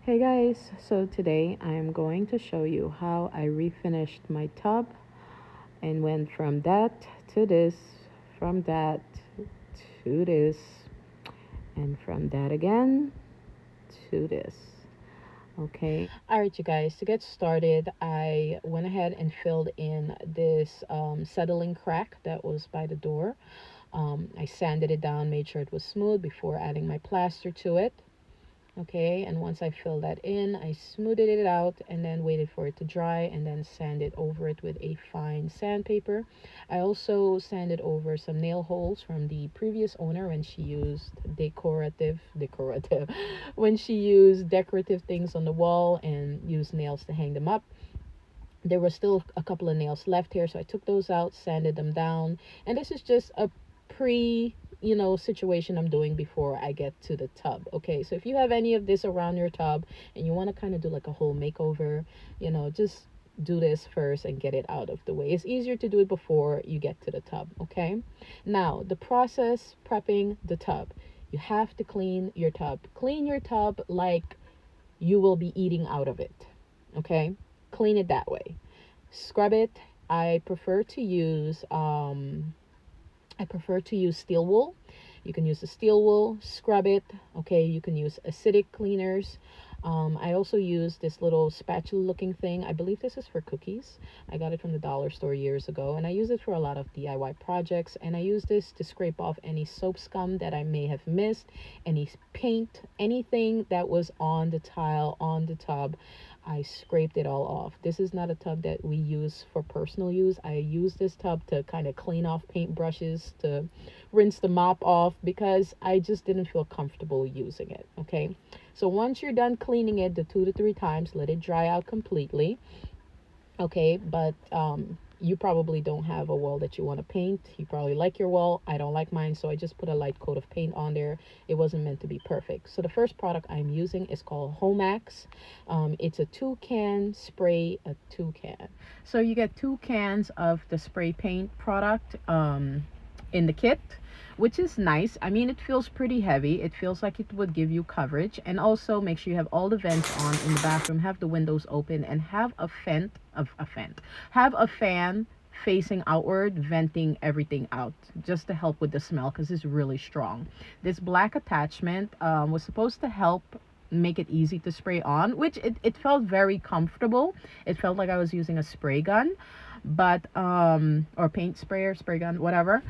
Hey guys, so today I am going to show you how I refinished my tub and went from that to this, from that to this, and from that again to this. Okay. All right, you guys, to get started, I went ahead and filled in this settling crack that was by the door. I sanded it down, made sure it was smooth before adding my plaster to it. Okay, and once I filled that in, I smoothed it out and then waited for it to dry and then sanded over it with a fine sandpaper. I also sanded over some nail holes from the previous owner when she used decorative when she used decorative things on the wall and used nails to hang them up. There were still a couple of nails left here, so I took those out, sanded them down, and this is just a pre situation I'm doing before I get to the tub. Okay, so if you have any of this around your tub and you want to kind of do like a whole makeover, just do this first and get it out of the way. It's easier to do it before you get to the tub. Okay, now the process prepping the tub, you have to clean your tub like you will be eating out of it. Okay, clean it that way. Scrub it. I prefer to use steel wool. You can use the steel wool, scrub it. Okay, you can use acidic cleaners. I also use this little spatula looking thing. I believe this is for cookies. I got it from the dollar store years ago, and I use it for a lot of DIY projects. And I use this to scrape off any soap scum that I may have missed, any paint, anything that was on the tile, on the tub. I scraped it all off. This is not a tub that we use for personal use. I use this tub to kind of clean off paint brushes, to rinse the mop off, because I just didn't feel comfortable using it. Okay, so once you're done cleaning it the 2 to 3 times, let it dry out completely. Okay, but you probably don't have a wall that you want to paint. You probably like your wall. I don't like mine, so I just put a light coat of paint on there. It wasn't meant to be perfect. So the first product I'm using is called Homax. It's a 2 can spray, a 2 can. So you get 2 cans of the spray paint product in the kit, which is nice. I mean, it feels pretty heavy. It feels like it would give you coverage. And also make sure you have all the vents on in the bathroom, have the windows open, and have have a fan facing outward, venting everything out, just to help with the smell, because it's really strong. This black attachment was supposed to help make it easy to spray on, which it felt very comfortable. It felt like I was using a spray gun, but or paint sprayer, spray gun, whatever.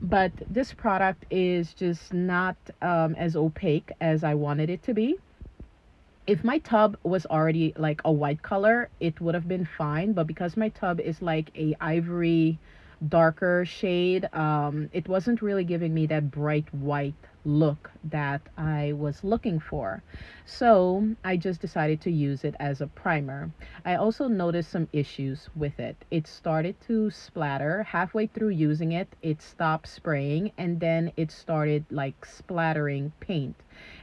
But this product is just not as opaque as I wanted it to be. If my tub was already like a white color, it would have been fine, but because my tub is like a ivory darker shade, it wasn't really giving me that bright white look that I was looking for. So I just decided to use it as a primer. I also noticed some issues with it. It started to splatter halfway through using it. It stopped spraying, and then it started like splattering paint.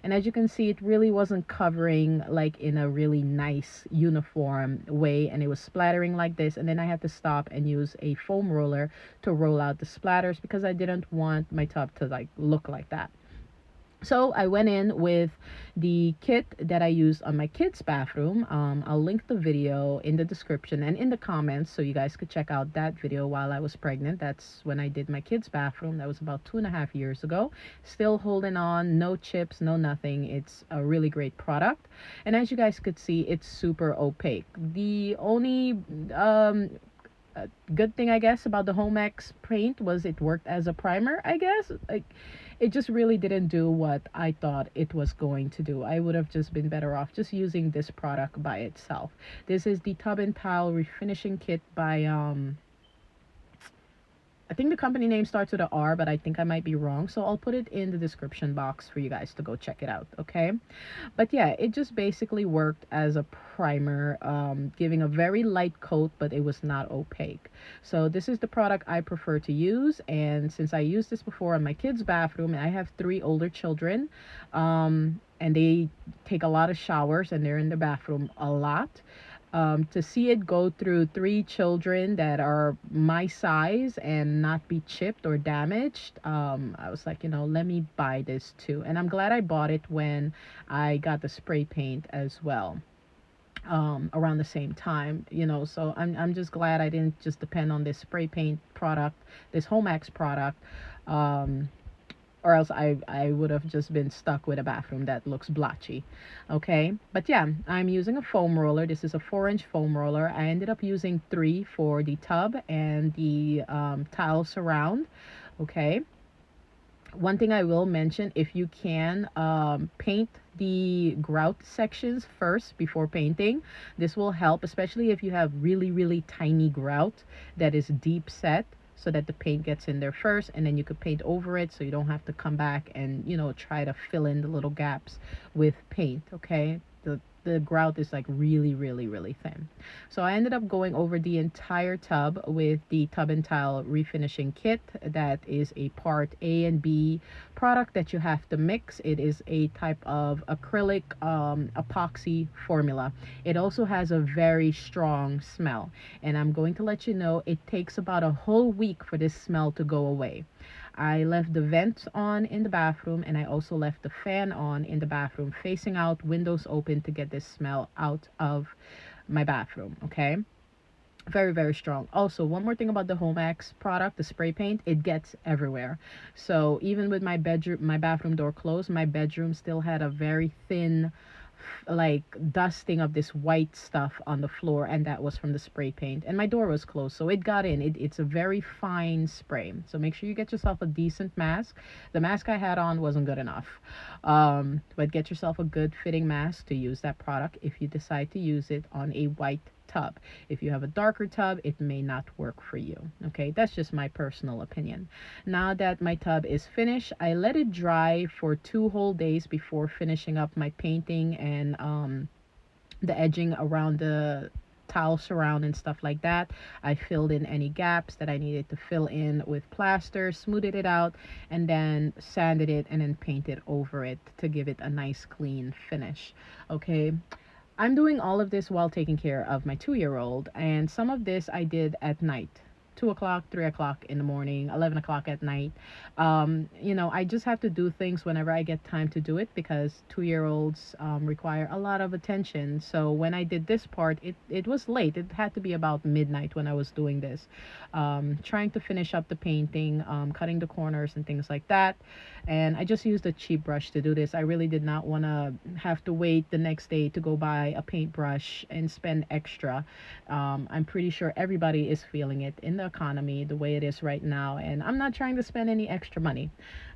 And as you can see, it really wasn't covering like in a really nice uniform way, and it was splattering like this. And then I had to stop and use a foam roller to roll out the splatters, because I didn't want my tub to like look like that. So I went in with the kit that I used on my kids' bathroom. I'll link the video in the description and in the comments, so you guys could check out that video while I was pregnant. That's when I did my kids' bathroom. That was about 2.5 years ago. Still holding on, no chips, no nothing. It's a really great product. And as you guys could see, it's super opaque. The only good thing I guess about the Homex paint was it worked as a primer, I guess. Like, it just really didn't do what I thought it was going to do. I would have just been better off just using this product by itself. This is the Tub and Tile Refinishing Kit by I think the company name starts with a R, but I think I might be wrong. So I'll put it in the description box for you guys to go check it out, okay? But yeah, it just basically worked as a primer, giving a very light coat, but it was not opaque. So this is the product I prefer to use. And since I used this before in my kids' bathroom, and I have 3 older children, and they take a lot of showers and they're in the bathroom a lot. To see it go through three children that are my size and not be chipped or damaged, I was like, let me buy this too. And I'm glad I bought it when I got the spray paint as well, around the same time, so I'm just glad I didn't just depend on this spray paint product, this Homax product, um, or else I would have just been stuck with a bathroom that looks blotchy. Okay, but yeah, I'm using a foam roller. This is a 4-inch foam roller. I ended up using 3 for the tub and the tile surround. Okay, one thing I will mention, if you can, paint the grout sections first before painting. This will help, especially if you have really, really tiny grout that is deep set, so that the paint gets in there first, and then you could paint over it so you don't have to come back and, try to fill in the little gaps with paint, okay? The grout is like really, really, really thin. So I ended up going over the entire tub with the tub and tile refinishing kit. That is a part A and B product that you have to mix. It is a type of acrylic epoxy formula. It also has a very strong smell, and I'm going to let you know it takes about a whole week for this smell to go away. I left the vents on in the bathroom, and I also left the fan on in the bathroom, facing out, windows open, to get this smell out of my bathroom. Okay, very, very strong. Also, one more thing about the Homax product, the spray paint, it gets everywhere. So even with my bathroom door closed, my bedroom still had a very thin, like, dusting of this white stuff on the floor, and that was from the spray paint, and my door was closed, so it got in. It's a very fine spray, so make sure you get yourself a decent mask. The mask I had on wasn't good enough, but get yourself a good fitting mask to use that product if you decide to use it on a white tub. If you have a darker tub, it may not work for you. Okay, that's just my personal opinion. Now that my tub is finished, I let it dry for 2 whole days before finishing up my painting and the edging around the tile surround and stuff like that. I filled in any gaps that I needed to fill in with plaster, smoothed it out, and then sanded it and then painted over it to give it a nice clean finish. Okay, I'm doing all of this while taking care of my 2-year-old, and some of this I did at night. 2 o'clock, 3 o'clock in the morning, 11 o'clock at night. I just have to do things whenever I get time to do it, because 2-year-olds require a lot of attention. So when I did this part, it was late. It had to be about midnight when I was doing this, trying to finish up the painting, cutting the corners and things like that. And I just used a cheap brush to do this. I really did not want to have to wait the next day to go buy a paintbrush and spend extra. I'm pretty sure everybody is feeling it in the economy the way it is right now, and I'm not trying to spend any extra money.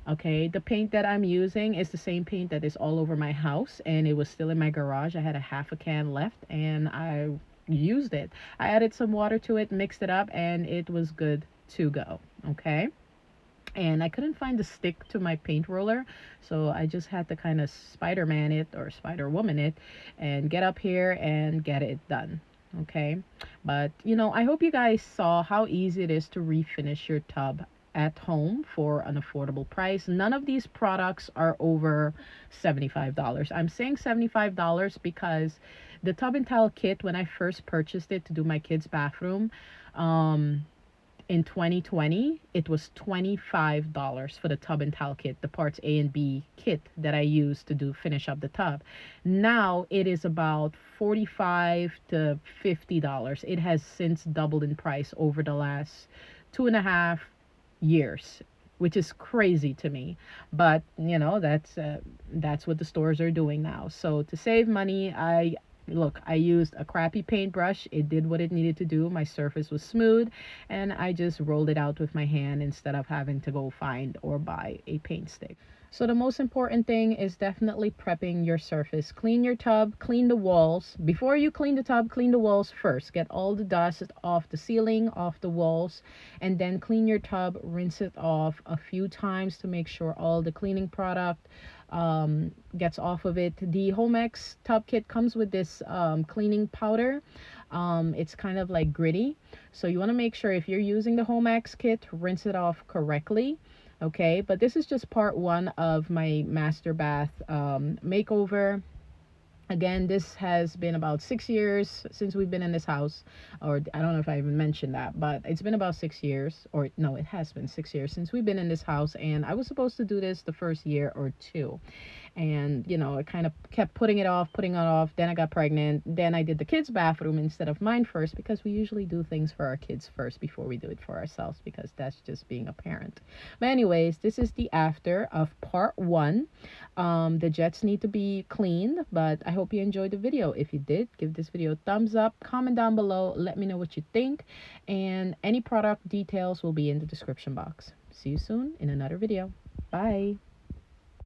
Okay, the paint that I'm using is the same paint that is all over my house, and it was still in my garage. I had a half a can left, and I used it. I added some water to it, mixed it up, and it was good to go. Okay, and I couldn't find the stick to my paint roller, so I just had to kind of Spider-Man it, or Spider-Woman it, and get up here and get it done. Okay, but I hope you guys saw how easy it is to refinish your tub at home for an affordable price. None of these products are over $75. I'm saying $75 because the tub and tile kit, when I first purchased it to do my kids' bathroom, in 2020, it was $25 for the tub and tile kit, the parts A and B kit that I used to finish up the tub. Now it is about $45 to $50. It has since doubled in price over the last 2.5 years, which is crazy to me. But that's what the stores are doing now. So to save money, I used a crappy paintbrush. It did what it needed to do. My surface was smooth, and I just rolled it out with my hand instead of having to go find or buy a paint stick. So the most important thing is definitely prepping your surface. Clean your tub, clean the walls. Before you clean the tub, clean the walls first. Get all the dust off the ceiling, off the walls, and then clean your tub. Rinse it off a few times to make sure all the cleaning product gets off of it. The Homex tub kit comes with this cleaning powder. It's kind of like gritty, so you want to make sure if you're using the Homex kit, rinse it off correctly. Okay, but this is just part one of my master bath makeover. Again, this has been about 6 years since we've been in this house, or I don't know if I even mentioned that, but it's been about 6 years, or no, it has been 6 years since we've been in this house, and I was supposed to do this the first year or two, and I kind of kept putting it off. Then I got pregnant. Then I did the kids' bathroom instead of mine first, because we usually do things for our kids first before we do it for ourselves, because that's just being a parent. But anyways, this is the after of part one. The jets need to be cleaned, but I hope you enjoyed the video. If you did, give this video a thumbs up, comment down below, let me know what you think, and any product details will be in the description box. See you soon in another video. Bye.